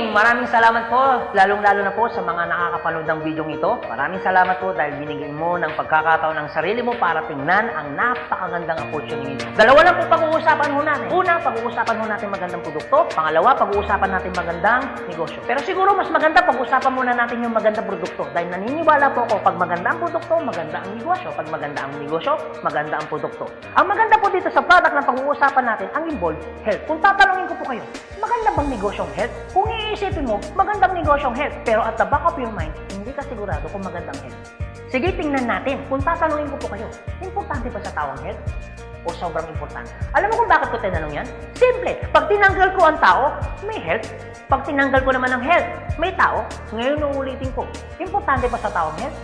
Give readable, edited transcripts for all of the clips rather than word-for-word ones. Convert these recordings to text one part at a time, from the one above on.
Maraming salamat po, lalong-lalo na po sa mga nakakapanood ng video ito. Maraming salamat po dahil binigyan mo ng pagkakataon ng sarili mo para tingnan ang napakagandang opportunity. Dalawa lang po pag-uusapan mo natin. Una, pag-uusapan mo natin magandang produkto. Pangalawa, pag-uusapan natin magandang negosyo. Pero siguro mas maganda pag-uusapan muna natin yung magandang produkto dahil naniniwala po ako pag maganda ang produkto, maganda ang negosyo. Pag maganda ang negosyo, maganda ang produkto. Ang maganda po dito sa product na pag-uusapan natin, ang involved health. Kung tatanungin ko po kayo, maganda bang negosyong health? Kung iisipin mo, magandang negosyong health. Pero at the back of your mind, hindi ka sigurado kung magandang health. Sige, tingnan natin. Kung tatanungin ko po kayo, importante ba sa tao ang health? O sobrang importante? Alam mo kung bakit ko tinanong yan? Simple. Pag tinanggal ko ang tao, may health. Pag tinanggal ko naman ang health, may tao. Ngayon uulitin ko, importante ba sa tao ang health?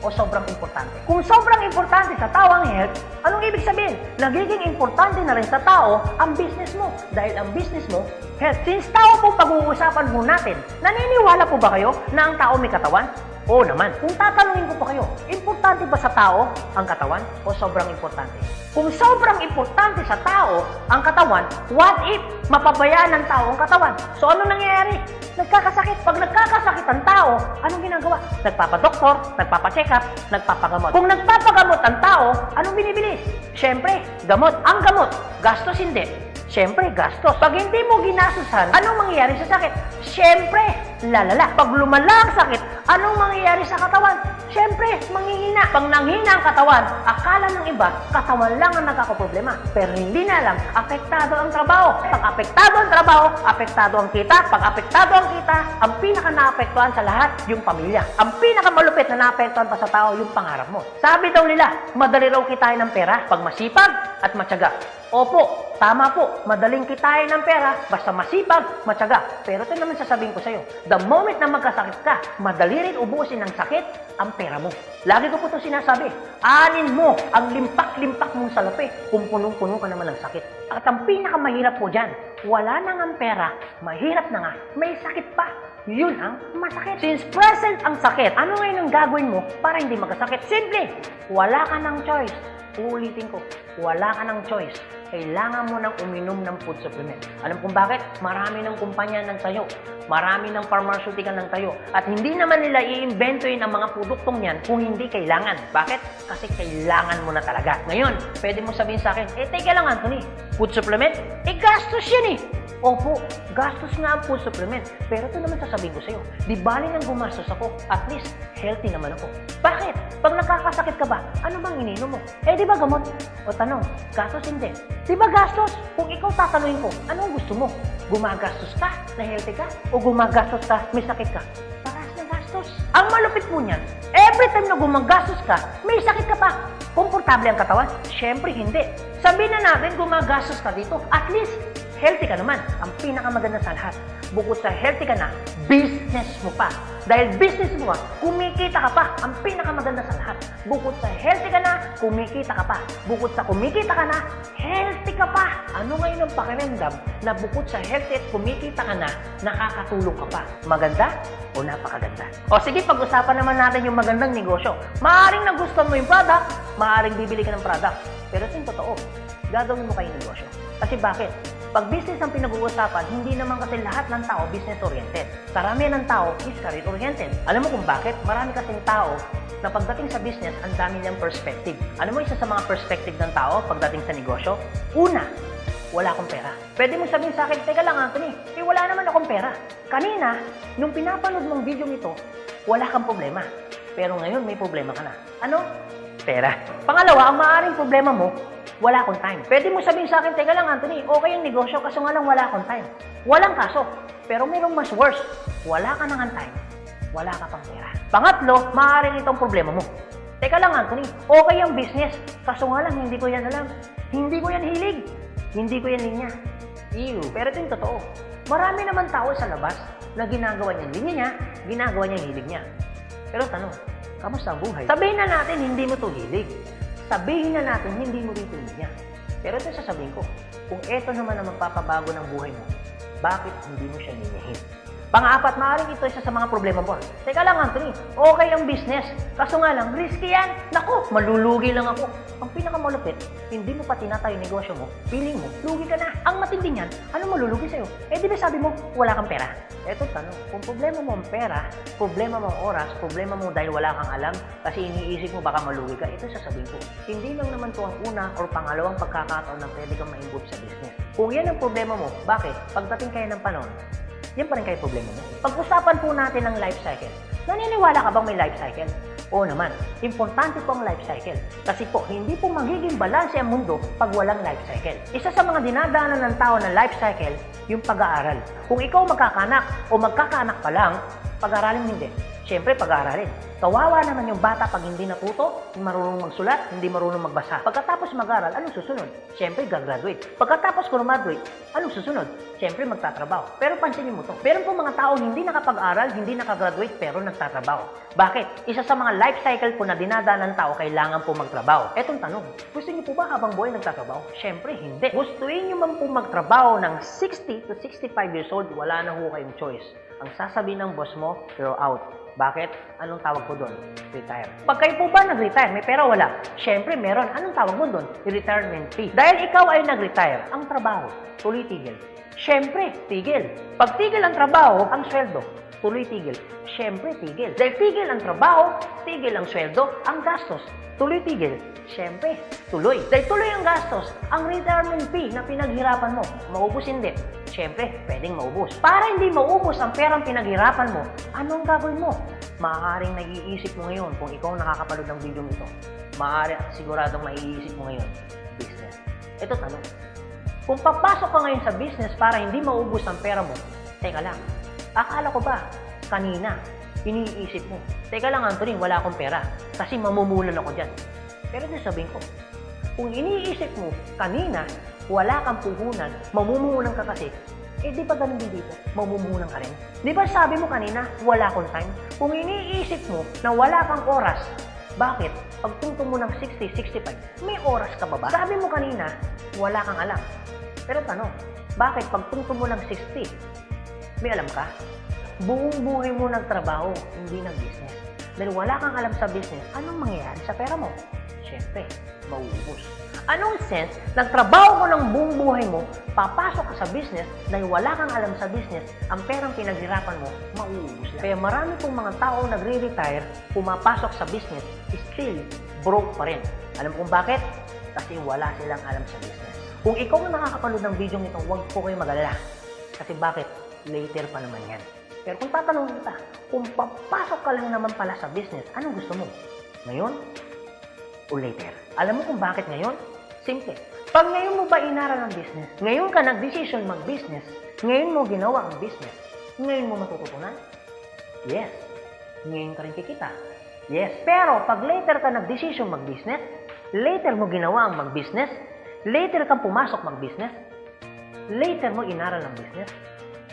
O sobrang importante? Kung sobrang importante sa tao ang health, anong ibig sabihin? Nagiging importante na rin sa tao ang business mo. Dahil ang business mo, health. Since tao po pag-uusapan po natin, naniniwala po ba kayo na ang tao may katawan? Oo naman. Kung tatanungin ko po kayo, importante ba sa tao ang katawan o sobrang importante? Kung sobrang importante sa tao ang katawan, what if mapabayaan ng tao ang katawan? So ano nangyayari? Nagkakasakit. Pag nagkakasakit ang tao, anong ginagawa? Nagpapadoktor, nagpapacheck up, nagpapagamot. Kung nagpapagamot ang tao, anong binibili? Siyempre, gamot. Ang gamot, gastos hindi. Siyempre, gastos. Pag hindi mo ginastusan, anong mangyayari sa sakit? Siyempre, lalala. Pag lumala ang sakit, anong mangyayari sa katawan? Siyempre, manghihina. Pag nanghina ang katawan, akala ng iba, katawan lang ang nagkakaproblema. Pero hindi na alam, apektado ang trabaho. Pag apektado ang trabaho, apektado ang kita. Pag apektado ang kita, ang pinaka-naapektuhan sa lahat, yung pamilya. Ang pinakamalupit na naapektuhan pa sa tao, yung pangarap mo. Sabi daw nila, madali raw kitain ng pera pag masipag at matyaga. Opo, tama po. Madaling kitain ng pera basta masipag, matyaga. Pero ito naman sasabihin ko sa'yo, the moment na magkasakit ka, madali rin ubusin ng sakit ang pera mo. Lagi ko po ito sinasabi, anin mo ang limpak-limpak mong salapi kung punong-puno ka naman ng sakit. At ang pinakamahirap po dyan, wala na nga pera, mahirap na nga, may sakit pa. Yun ang masakit. Since present ang sakit, ano ngayon ang gagawin mo para hindi magkasakit? Simple, wala ka ng choice. Uulitin ko, wala ka ng choice. Kailangan mo nang uminom ng food supplement. Alam kung bakit? Marami ng kumpanya ng tayo. Marami ng pharmaceutical ng tayo. At hindi naman nila i-inventoyin ang mga produktong yan kung hindi kailangan. Bakit? Kasi kailangan mo na talaga. Ngayon, pwede mo sabihin sa akin, teka lang Anthony, food supplement? Gastos yan eh. Opo, gastos nga ang food supplement. Pero ito naman sasabihin ko sa'yo, di bali nang gumastos ako, at least healthy naman ako. Bakit? Pag nakakasakit ka ba, ano bang ininom mo? Di ba gamot? O tanong, gastos hindi. Di ba gastos? Kung ikaw tatanungin ko, anong gusto mo? Gumagastos ka na healthy ka? O gumagastos ka, may sakit ka? Parehas na gastos. Ang malupit mo niyan, every time na gumagastos ka, may sakit ka pa. Komportable ang katawan? Siyempre hindi. Sabihin na natin gumagastos ka dito, at least healthy ka naman. Ang pinakamaganda sa lahat, bukod sa healthy ka na, business mo pa. Dahil business mo, kumikita ka pa. Ang pinakamaganda sa lahat, bukod sa healthy ka na, kumikita ka pa. Bukod sa kumikita ka na, healthy ka pa. Ano ngayon ang pakiramdam na bukod sa healthy at kumikita ka na, nakakatulong ka pa? Maganda o napakaganda? O sige, pag-usapan naman natin yung magandang negosyo. Maaaring nagustuhan mo yung product, maaaring bibili ka ng product. Pero ito yung totoo, gagawin mo kayo negosyo. Kasi bakit? Pag business ang pinag-uusapan, hindi naman kasi lahat ng tao business-oriented. Karamihan ng tao is career-oriented. Alam mo kung bakit? Marami kasing tao na pagdating sa business, ang dami niyang perspective. Alam mo isa sa mga perspective ng tao pagdating sa negosyo? Una, wala akong pera. Pwede mong sabihin sa akin, teka lang Anthony, wala naman akong pera. Kanina, nung pinapanood mong video nito, wala kang problema. Pero ngayon, may problema ka na. Ano? Pera. Pangalawa, ang maaaring problema mo, wala akong time. Pwede mo sabihin sa akin, teka lang Anthony, okay yung negosyo kaso nga lang wala akong time. Walang kaso. Pero mayroong mas worse. Wala ka nang time. Wala ka pang pera. Pangatlo, maaaring itong problema mo. Teka lang Anthony, okay yung business. Kaso nga lang, hindi ko yan alam. Hindi ko yan hilig. Hindi ko yan linya. Ew. Pero ito yung totoo. Marami naman tao sa labas na ginagawa niya linya niya, ginagawa niya hilig niya. Pero tanong, kamusta ang buhay? Sabihin na natin, hindi mo to hilig. Sabihin na natin, hindi mo rito niya. Pero ito sasabihin ko, kung ito naman ang magpapabago ng buhay mo, bakit hindi mo siya ninyahin? Pang-apat, maaaring ito isa sa mga problema mo. Teka lang, Anthony, okay ang business. Kaso nga lang, risky yan. Naku, malulugi lang ako. Ang pinakamalupit, hindi mo pa tinatayo yung negosyo mo, feeling mo, lugi ka na. Ang matindi niyan, ano malulugi sa'yo? Eh di ba sabi mo, wala kang pera? Eto tanong, kung problema mo ang pera, problema mo ang oras, problema mo dahil wala kang alam, kasi iniisip mo baka malugi ka, ito sasabihin ko. Hindi lang naman to ang una or pangalawang pagkakataon na pwede kang ma-involve sa business. Kung yan ang problema mo, bakit? Pagdating kayo ng panahon, yan pa rin kayo problema mo. Pag-usapan po natin ang life cycle. Naniniwala ka bang may life cycle? Oo naman, importante po ang life cycle. Kasi po, hindi po magiging balanse ang mundo pag walang life cycle. Isa sa mga dinadaanan ng tao na life cycle, yung pag-aaral. Kung ikaw magkakanak o magkakanak pa lang, pag-aralin hindi. Siyempre, pag-aaralin. Kawawa naman yung bata pag hindi natuto, hindi marunong magsulat, hindi marunong magbasa. Pagkatapos mag-aral, anong susunod? Siyempre, gagraduate. Pagkatapos graduate, anong susunod? Siyempre, magtatrabaho. Pero pansinin mo to. Meron po mga tao hindi nakapag-aral, hindi nakagraduate, pero nagtatrabaho. Bakit? Isa sa mga life cycle po na dinadaan ng tao, kailangan po magtrabaho. Etong tanong, gusto niyo po ba habang buhay nagtatrabaho? Siyempre, hindi. Gustuin niyo man po magtrabaho ng 60 to 65 years old, wala na ho kayong choice. Ang sasabihin ng boss mo, you're out. Bakit? Anong tawag ko doon? Retire. Pag kayo po ba nag-retire, may pera wala? Siyempre, meron. Anong tawag mo doon? Retirement fee. Dahil ikaw ay nag-retire, ang trabaho, tuloy tigil. Siyempre, tigil. Pag tigil ang trabaho, ang sweldo, tuloy tigil. Siyempre, tigil. Dahil tigil ang trabaho, tigil ang sweldo, ang gastos, tuloy tigil. Siyempre, tuloy. Dahil tuloy ang gastos, ang retirement fee na pinaghirapan mo, maubos hindi. Siyempre, pwedeng maubos. Para hindi maubos ang perang pinaghirapan mo, anong gagawin mo? Maaaring nag-iisip mo ngayon kung ikaw ang nakakapanood ng video nito. Maaaring siguradong maiisip mo ngayon, business. Ito tanong. Kung papasok ka ngayon sa business para hindi maubos ang pera mo, teka lang, akala ko ba kanina iniisip mo, teka lang Anthony, wala akong pera kasi mamumulan ako dyan. Pero sasabihin ko, kung iniisip mo kanina, wala kang puhunan, mamumuhunan ka kasi, eh di ba ganun din dito? Mamumuhunan ka rin. Di ba sabi mo kanina, wala akong time? Kung iniisip mo na wala kang oras, bakit? Pagtungtong mo ng 60, 65, may oras ka ba ba? Sabi mo kanina, wala kang alam. Pero tanong, bakit pagtungtong mo ng 60, may alam ka? Buong buhay mo nagtrabaho, hindi nag-business. Dahil wala kang alam sa business, anong mangyayari sa pera mo? Siyempre, mauubos. Anong sense, nagtrabaho mo ng buong buhay mo, papasok ka sa business, dahil wala kang alam sa business, ang perang pinaghirapan mo, mauubos lang. Kaya marami pong mga tao nagre-retire, pumapasok sa business, still broke pa rin. Alam kung bakit? Kasi wala silang alam sa business. Kung ikaw ang nakakapanood ng video nito, huwag po kayo mag-alala. Kasi bakit? Later pa naman yan. Pero kung tatanungin kita, kung papasok ka lang naman pala sa business, anong gusto mo? Ngayon o later? Alam mo kung bakit ngayon? Simple. Pag ngayon mo ba inaral ang business, ngayon ka nag-decision mag-business, ngayon mo ginawa ang business, ngayon mo matututunan? Yes. Ngayon ka rin kikita? Yes. Pero pag later ka nag-decision mag-business, later mo ginawa ang mag-business, later ka pumasok mag-business, later mo inaral ang business,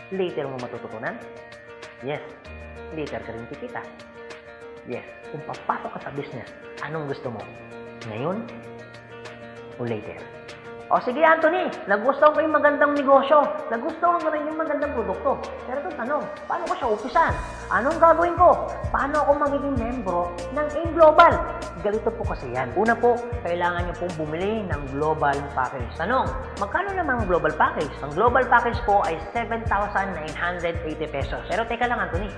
later mo matututunan? Yes. Later ka rin kikita? Yes. Kung papasok ka sa business, anong gusto mo? Ngayon o later? O sige Anthony, nagustuhan ko yung magandang negosyo, nagustuhan ko rin yung magandang produkto. Pero ito tanong, paano ko siya umpisan? Anong gagawin ko? Paano ako magiging membro ng AIM Global? Ganito po kasi yan. Una po, kailangan nyo pong bumili ng global package. Tanong, magkano naman ang global package? Ang global package po ay 7,980 pesos. Pero teka lang Anthony,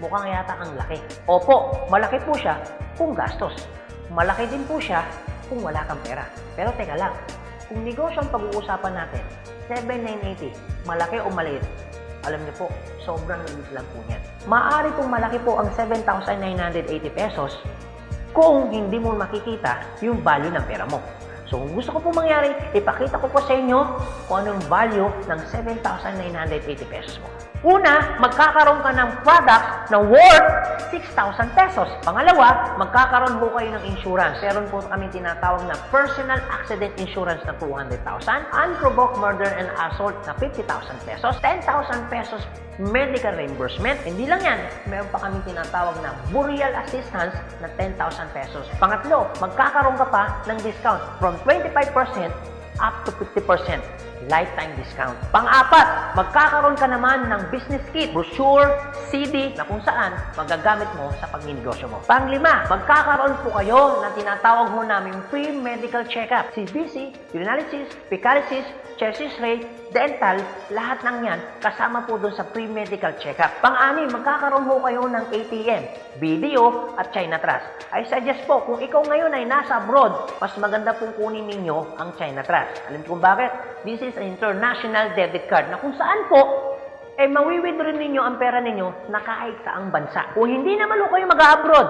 mukhang yata ang laki. Opo, malaki po siya kung gastos. Malaki din po siya kung wala kang pera. Pero teka lang, kung negosyo ang pag-uusapan natin, 7,980, malaki o maliit? Alam niyo po, sobrang liit lang po niyan. Maaari pong malaki po ang 7,980 pesos kung hindi mo makikita yung value ng pera mo. So kung gusto ko po mangyari, ipakita ko po sa inyo kung anong value ng 7,980 pesos mo. Una, magkakaroon ka ng product na worth 6,000 pesos. Pangalawa, magkakaroon po kayo ng insurance. Meron po kami tinatawag na personal accident insurance na 200,000, unprovoked murder and assault na 50,000 pesos, 10,000 pesos medical reimbursement. Hindi lang yan, meron pa kami tinatawag na burial assistance na 10,000 pesos. Pangatlo, magkakaroon ka pa ng discount from 25% up to 50%. lifetime discount. Pang-apat, magkakaroon ka naman ng business kit, brochure, CD na kung saan magagamit mo sa pagninegosyo mo. Pang-lima, magkakaroon po kayo na tinatawag mo namin free medical check-up. CBC, urinalysis, fecalysis, chest x-ray, dental, lahat ng yan kasama po doon sa free medical check-up. Pang-anim, magkakaroon po kayo ng ATM, BDO at China Trust. I suggest po, kung ikaw ngayon ay nasa abroad, mas maganda pong kunin ninyo ang China Trust. Alam kung bakit? This is an international debit card na kung saan po, mawi-withdraw ninyo ang pera ninyo na kahit saang bansa. Kung hindi naman po kayo mag-abroad,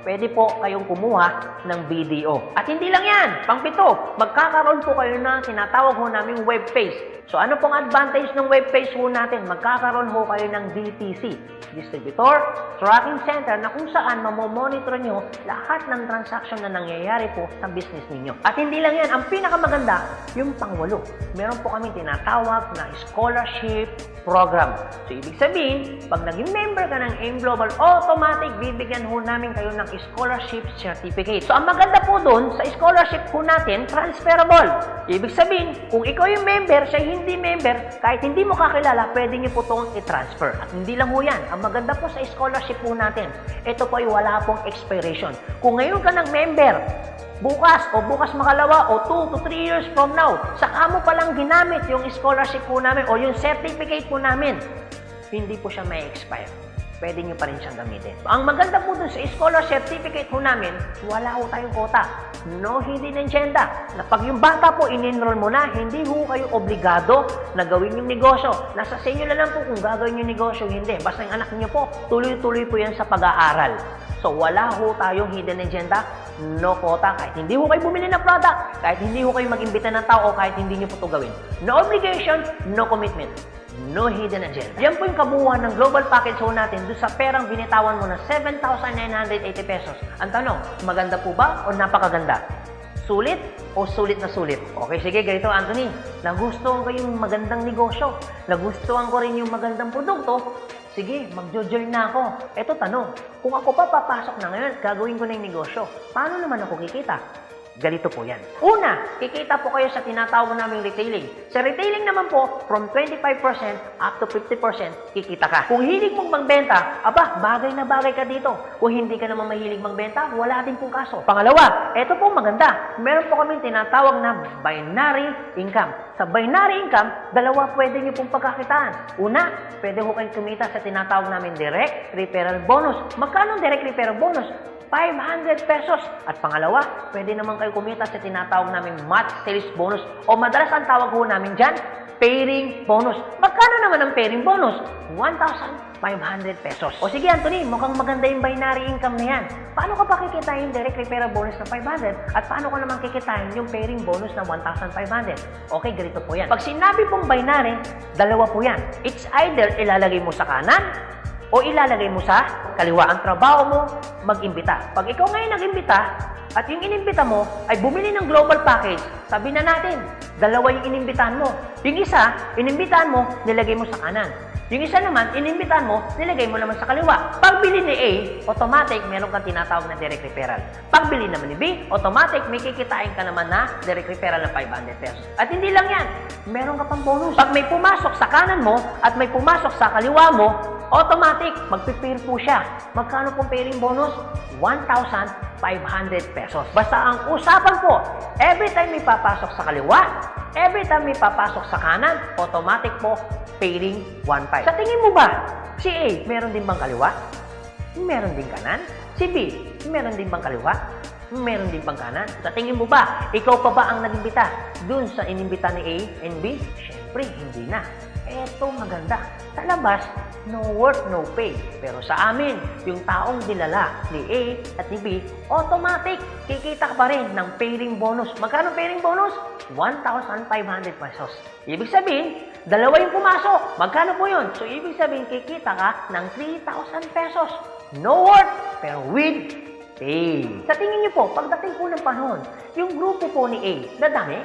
pwede po kayong kumuha ng BDO. At hindi lang yan, pang-pito, magkakaroon po kayo na tinatawag ho naming web page. So ano pong advantage ng web page ho natin? Magkakaroon ho kayo ng DTC, Distributor Tracking Center, na kung saan mamomonitor nyo lahat ng transaction na nangyayari po sa business ninyo. At hindi lang yan, ang pinakamaganda, yung pang-walo. Meron po kami tinatawag na scholarship program. So ibig sabihin, pag naging member ka ng AIM Global, automatic bibigyan ho namin kayo ng scholarship certificate. So ang maganda po doon, sa scholarship po natin, transferable. Ibig sabihin, kung ikaw yung member, siya hindi member, kahit hindi mo kakilala, pwede niyo po itong i-transfer. At hindi lang ho yan. Ang maganda po sa scholarship po natin, ito po ay wala pong expiration. Kung ngayon ka ng member, bukas o bukas makalawa o 2 to 3 years from now, saka mo palang ginamit yung scholarship po namin o yung certificate po namin, hindi po siya may expire. Pwede nyo pa rin siyang gamitin. Ang maganda po dun sa scholar certificate po namin, wala ho tayong quota. No hidden agenda. Na pag yung bata po in-enroll mo na, hindi ho kayo obligado na gawin yung negosyo. Nasa sa inyo na lang po kung gagawin yung negosyo, hindi. Basta yung anak niyo po, tuloy-tuloy po yan sa pag-aaral. So wala ho tayong hidden agenda, no quota. Kahit hindi ho kayo bumili ng product, kahit hindi ho kayo mag-imbita ng tao, kahit hindi nyo po ito gawin. No obligation, no commitment. No hidden agenda. Yan po yung kabuuan ng global package ho natin doon sa perang binitawan mo na 7,980 pesos. Ang tanong, maganda po ba o napakaganda? Sulit o sulit na sulit? Okay, sige, ganito Anthony. Nagustuhan ko yung magandang negosyo. Nagustuhan ko rin yung magandang produkto. Sige, mag-join na ako. Eto tanong, kung ako pa papasok na ngayon, gagawin ko na yung negosyo. Paano naman ako kikita? Ganito po yan. Una, kikita po kayo sa tinatawag naming retailing. Sa retailing naman po, from 25% up to 50% kikita ka. Kung hilig mong magbenta, aba, bagay na bagay ka dito. Kung hindi ka naman mahilig magbenta, wala din pong kaso. Pangalawa, eto po maganda. Meron po kami tinatawag na binary income. Sa binary income, dalawa pwede nyo pong pagkakitaan. Una, pwede ho kayong kumita sa tinatawag namin direct referral bonus. Magkano direct referral bonus? 500 pesos. At pangalawa, pwede naman kayo kumita sa tinatawag namin match sales bonus o madalas ang tawag ho namin dyan, pairing bonus. Magkano naman ang pairing bonus? 1,500 pesos. O sige Anthony, mukhang maganda yung binary income na yan. Paano ka pa kikitain yung direct referral bonus na 500 at paano ka naman kikitain yung pairing bonus na 1,500? Okay, ganito po yan. Pag sinabi pong binary, dalawa po yan. It's either ilalagay mo sa kanan o ilalagay mo sa kaliwa. Ang trabaho mo, mag-imbita. Pag ikaw ngayon nag-imbita, at yung inimbita mo ay bumili ng global package, sabi na natin, dalawa yung inimbitahan mo. Yung isa, inimbitahan mo, nilagay mo sa kanan. Yung isa naman, inimbitahan mo, nilagay mo naman sa kaliwa. Pagbili ni A, automatic, meron kang tinatawag na direct referral. Pagbili naman ni B, automatic, may kikitain ka naman na direct referral na 500 pesos. At hindi lang yan, meron ka pang bonus. Pag may pumasok sa kanan mo at may pumasok sa kaliwa mo, automatic, magpipair po siya. Magkano pong pairing bonus? 1,500 pesos. Basta ang usapan po, every time may papasok sa kaliwa, every time may papasok sa kanan, automatic po, pairing 1,500. Sa tingin mo ba, si A, meron din bang kaliwa? Meron din kanan? Si B, meron din bang kaliwa? Meron din bang kanan? Sa tingin mo ba, ikaw pa ba ang nag-imbita dun sa inimbita ni A and B? Siyempre, hindi na. Eto maganda. Sa labas, no work, no pay. Pero sa amin, yung taong dinala ni A at ni B, automatic, kikita ka pa rin ng pairing bonus. Magkano pairing bonus? 1,500 pesos. Ibig sabihin, dalawa yung pumasok. Magkano po yun? So, ibig sabihin, kikita ka ng 3,000 pesos. No work, pero with pay. Sa tingin niyo po, pagdating po ng panahon, yung grupo po ni A, dadami?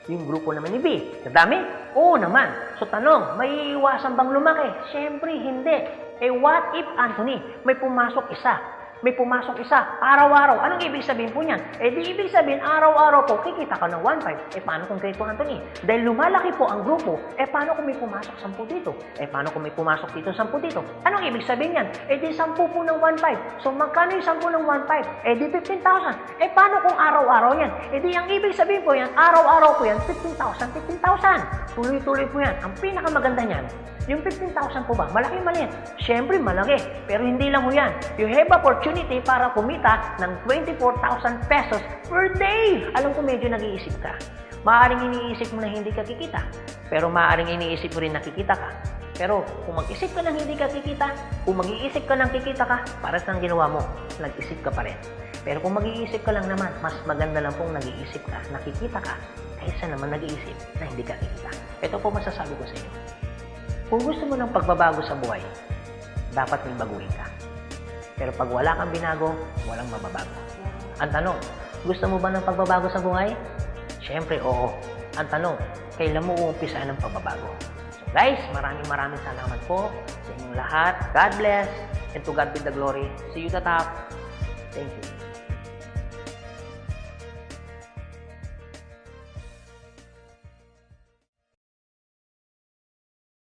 Yung grupo naman ni B, dadami? Oo naman. So tanong, may iwasan bang lumaki? Siyempre, hindi. Eh what if, Anthony, may pumasok isa? may pumasok isa, araw-araw. Anong ibig sabihin po niyan? Eh di ibig sabihin, araw-araw po, kikita ka ng 1.5. Eh paano kung Grade 2, Anthony? Dahil lumalaki po ang grupo, eh paano kung may pumasok 10 dito? Eh paano kung may pumasok dito 10 dito? Anong ibig sabihin yan? Eh di 10 po ng 1.5. So magkano yung 10 ng 1.5? Eh di 15,000. Eh paano kung araw-araw yan? Eh di ang ibig sabihin po yan, araw-araw po yan, 15,000, 15,000. Tuloy-tuloy po yan. Ang pinakamaganda niyan, yung 15,000 po ba? Malaki maliit? Siyempre malaki. Pero hindi lang mo yan. You have opportunity para kumita ng 24,000 pesos per day. Alam ko medyo nag-iisip ka. Maaaring iniisip mo na hindi ka kikita. Pero maaaring iniisip mo rin na kikita ka. Pero kung mag-isip ka ng hindi ka kikita, kung mag-iisip ka ng kikita ka, para sa ginawa mo, nag-isip ka pa rin. Pero kung mag-iisip ka lang naman, mas maganda lang pong nag-iisip ka, nakikita ka, kaysa naman nag-iisip na hindi ka kikita. Ito po masasabi ko sa inyo. Kung gusto mo ng pagbabago sa buhay, dapat may baguhin ka. Pero pag wala kang binago, walang mababago. Ang tanong, gusto mo ba ng pagbabago sa buhay? Siyempre, oo. Ang tanong, kailan mo uumpisahan ng pagbabago? So guys, maraming salamat po sa inyong lahat. God bless, and to God be the glory. See you at the top. Thank you.